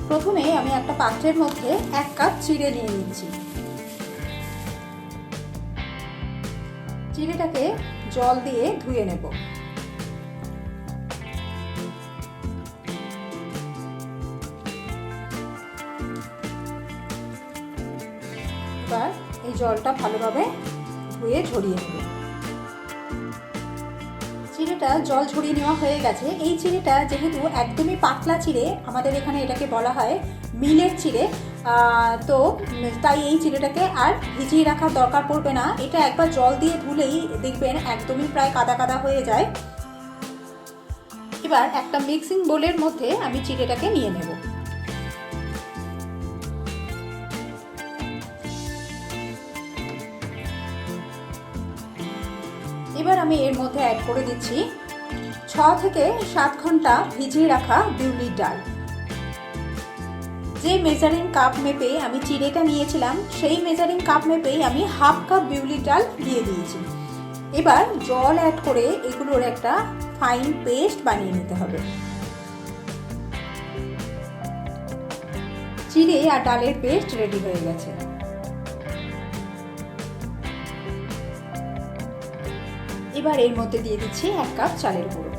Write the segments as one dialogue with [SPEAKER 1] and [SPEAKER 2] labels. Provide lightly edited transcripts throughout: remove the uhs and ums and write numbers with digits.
[SPEAKER 1] প্রথমে আমি একটা পাত্রের মধ্যে 1 কাপ চিড়ে নিয়ে নিচ্ছি। চিড়েটাকে জল দিয়ে ধুয়ে নেব। এবার এই জলটা ভালোভাবে ধুয়ে ঝরিয়ে নেব। চিড়েটা জল ঝরিয়ে নেওয়া হয়ে গেছে। এই চিড়েটা যেহেতু একদমই পাতলা চিড়ে, আমাদের এখানে এটাকে বলা হয় মিলের চিড়ে, তো তাই এই চিড়েটাকে আর ভিজিয়ে রাখার দরকার পড়বে না। এটা একবার জল দিয়ে ধুলেই দেখবেন একদমই প্রায় কাদা কাদা হয়ে যায়। এবার একটা মিক্সিং বোলের মধ্যে আমি চিড়েটাকে নিয়ে নেব। এবার আমি এর মধ্যে অ্যাড করে দিচ্ছি 6 থেকে 7 ঘন্টা ভিজিয়ে রাখা বিউলির ডাল। যে মেজারিং কাপ মেপে আমি চিড়েটা নিয়েছিলাম, সেই মেজারিং কাপ মেপেই আমি 1/2 কাপ বিউলির ডাল দিয়ে দিয়েছি। এবার জল অ্যাড করে এগুলোর একটা ফাইন পেস্ট বানিয়ে নিতে হবে। চিড়ে আর ডালের পেস্ট রেডি হয়ে গেছে। এবার এর মধ্যে দিয়ে দিচ্ছি 1 কাপ চালের গুঁড়ো।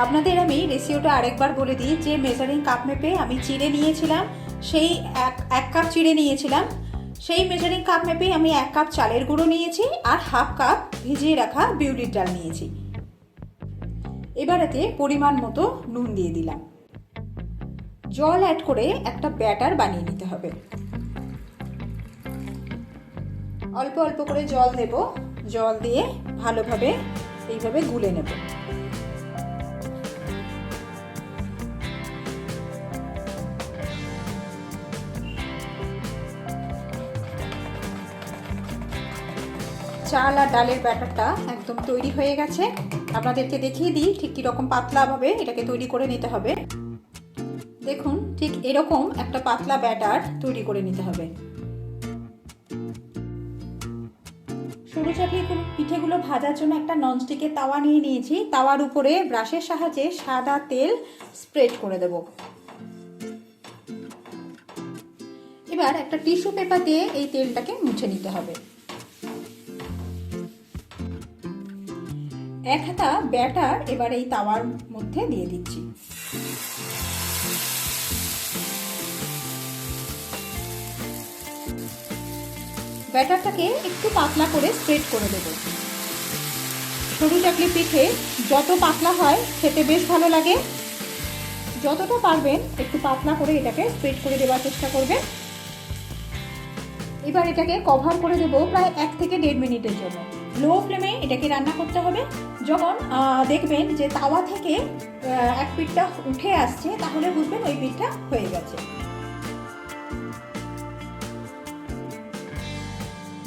[SPEAKER 1] আপনাদের আমি রেসিওটা আরেকবার বলে দিই, যে মেজারিং কাপ মেপে আমি চিড়ে নিয়েছিলাম, সেই 1 কাপ চিড়ে নিয়েছিলাম, সেই মেজারিং কাপ মেপে আমি 1 কাপ চালের গুঁড়ো নিয়েছি আর 1/2 কাপ ভিজিয়ে রাখা বিউলির ডাল নিয়েছি। এবার এতে পরিমাণ মতো নুন দিয়ে দিলাম। জল অ্যাড করে একটা ব্যাটার বানিয়ে নিতে হবে। অল্প অল্প করে জল দেব, জল দিয়ে ভালোভাবে এইভাবে গুলে নেব। চাল আর ডালের ব্যাটারটা একদম তৈরি হয়ে গেছে। আপনাদেরকে দেখিয়ে দিই ঠিক কীরকম পাতলাভাবে এটাকে তৈরি করে নিতে হবে। দেখুন, ঠিক এরকম একটা পাতলা ব্যাটার তৈরি করে নিতে হবে। সরু চাকলি পিঠেগুলো ভাজার জন্য একটা ননস্টিকের তাওয়া নিয়ে নিয়েছি। তাওয়ার উপরে ব্রাশের সাহায্যে সাদা তেল স্প্রেড করে দেব। এবার একটা টিস্যু পেপার দিয়ে এই তেলটাকে মুছে নিতে হবে। 1 হাতা ব্যাটার এবার এই তাওয়ার মধ্যে দিয়ে দিচ্ছি। ব্যাটারটাকে একটু পাতলা করে স্প্রেড করে দেব। সরু চাকলি পিঠে যত পাতলা হয় খেতে বেশ ভালো লাগে। যতটা পারবেন একটু পাতলা করে এটাকে স্প্রেড করে দেওয়ার চেষ্টা করবেন। এবার এটাকে কভার করে দেব প্রায় 1 থেকে 1.5 মিনিটের জন্য। লো ফ্লেমে এটাকে রান্না করতে হবে। যখন দেখবেন যে তাওয়া থেকে এক পিঠটা উঠে আসছে, তাহলে বুঝবেন ওই পিঠটা হয়ে গেছে।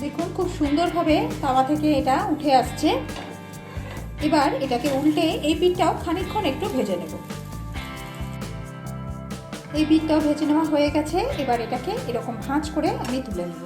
[SPEAKER 1] দেখুন, খুব সুন্দরভাবে তাওয়া থেকে এটা উঠে আসছে। এবার এটাকে উল্টে এই পিঠটাও খানিকক্ষণ একটু ভেজে নেব। এই পিঠটাও ভেজে নেওয়া হয়ে গেছে। এবার এটাকে এরকম ভাঁজ করে আমি তুলে নেব।